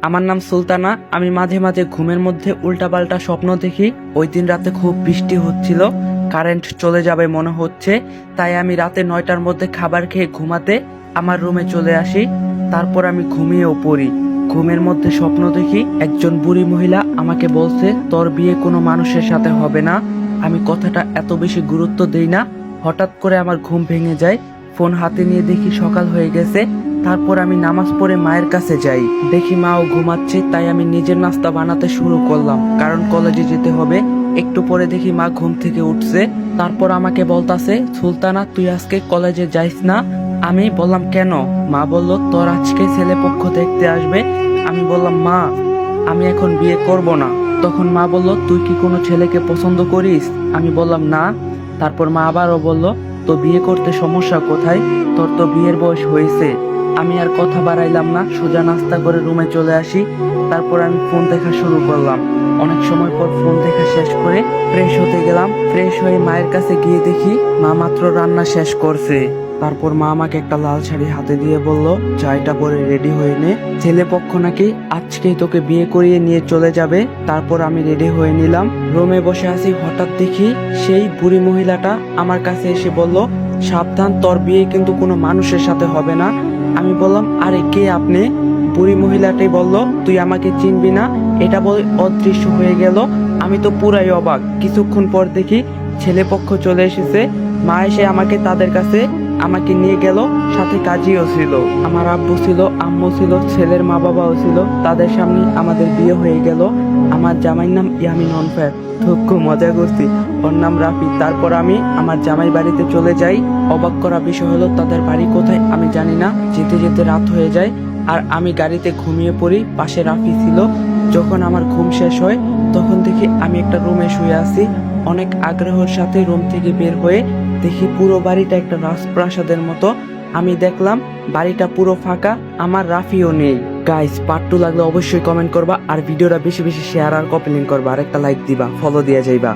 আমার নাম সুলতানা। আমি মাঝে মাঝে ঘুমের মধ্যে উল্টাপাল্টা স্বপ্ন দেখি। ওই দিন রাতে খুব বৃষ্টি হচ্ছিল, কারেন্ট চলে যাবে মনে হচ্ছে। তাই আমি রাতে 9টার মধ্যে খাবার খেয়ে ঘুমাতে আমার রুমে চলে আসি। তারপর আমি ঘুমিয়েও পড়ি। ঘুমের মধ্যে স্বপ্ন দেখি একজন বুড়ি মহিলা আমাকে বলছে, তোর বিয়ে কোনো মানুষের সাথে হবে না। আমি কথাটা এত বেশি গুরুত্ব দেই না। হঠাৎ করে আমার ঘুম ভেঙে যায়। ফোন হাতে নিয়ে দেখি সকাল হয়ে গেছে। তারপর আমি নামাজ পড়ে মায়ের কাছে যাই। দেখি মাও ঘুমাচ্ছে, তাই আমি নিজের নাস্তা বানাতে শুরু করলাম, কারণ কলেজে যেতে হবে। একটু পরে দেখি মা ঘুম থেকে উঠছে। তারপর আমাকে বলতাছে, সুলতানা তুই আজকে কলেজে যাইস না। আমি বললাম কেন? মা বলল তোর আজকে ছেলে পক্ষ দেখতে আসবে। আমি বললাম মা, আমি এখন বিয়ে করব না। তখন মা বলল, তুই কি কোনো ছেলেকে পছন্দ করিস? আমি বললাম না। তারপর মা আবারও বলল, তো বিয়ে করতে সমস্যা কোথায়? তোর তো বিয়ের বয়স হয়েছে। আমি আর কথা বাড়াইলাম না, সোজা নাস্তা করে রুমে চলে আসি। তারপর আমি ফোন দেখা শুরু করলাম। অনেক সময় পর ফোন দেখা শেষ করে ফ্রেশ হতে গেলাম। ফ্রেশ হয়ে মায়ের কাছে গিয়ে দেখি মা মাত্র রান্না শেষ করছে। তারপর মা আমাকে একটা লাল শাড়ি হাতে দিয়ে বলল, যা এটা পরে রেডি হয়ে নে, ছেলে পক্ষ নাকি আজকেই তোকে বিয়ে করিয়ে নিয়ে চলে যাবে। তারপর আমি রেডি হয়ে নিলাম। রুমে বসে আছি, হঠাৎ দেখি সেই বুড়ি মহিলাটা আমার কাছে এসে বলল, সাবধান, তোর বিয়ে কিন্তু কোনো মানুষের সাথে হবে না। আমি বললাম, আরে কে আপনি? বুড়ি মহিলাটাই বলল, তুই আমাকে চিনবি না। এটা বলে অদৃশ্য হয়ে গেল। আমি তো পুরাই অবাক। কিছুক্ষণ পর দেখি ছেলে পক্ষ চলে এসেছে। মা এসে আমাকে তাদের কাছে আমাকে নিয়ে গেল। সাথে কাজীও ছিল, আমার আব্বু ছিল, আম্মু ছিল, ছেলের মা বাবাও ছিল। তাদের সামনে আমাদের বিয়ে হয়ে গেল। আমার জামাইয়ের নাম ইয়ামিন অনফার। খুব মজা করছি। ওর নাম রাফি। তারপর আমি আমার জামাই বাড়িতে চলে যাই। অবাক করা বিষয় হলো, তাদের বাড়ি কোথায় আমি জানি না। যেতে যেতে রাত হয়ে যায় আর আমি গাড়িতে ঘুমিয়ে পড়ি। পাশে রাফি ছিল। যখন আমার ঘুম শেষ হয় তখন দেখি আমি একটা রুমে শুয়ে আছি। অনেক আগ্রহের সাথে রুম থেকে বের হয়ে দেখি পুরো বাড়িটা একটা রাজপ্রাসাদের মতো। আমি দেখলাম বাড়িটা পুরো ফাঁকা, আমার রাফিও নেই। গাইস, পার্ট 2 লাগলে অবশ্যই কমেন্ট করবা, আর ভিডিওটা বেশি বেশি শেয়ার আর কপি লিঙ্ক করবা, আর একটা লাইক দিবা, ফলো দিয়ে যাইবা।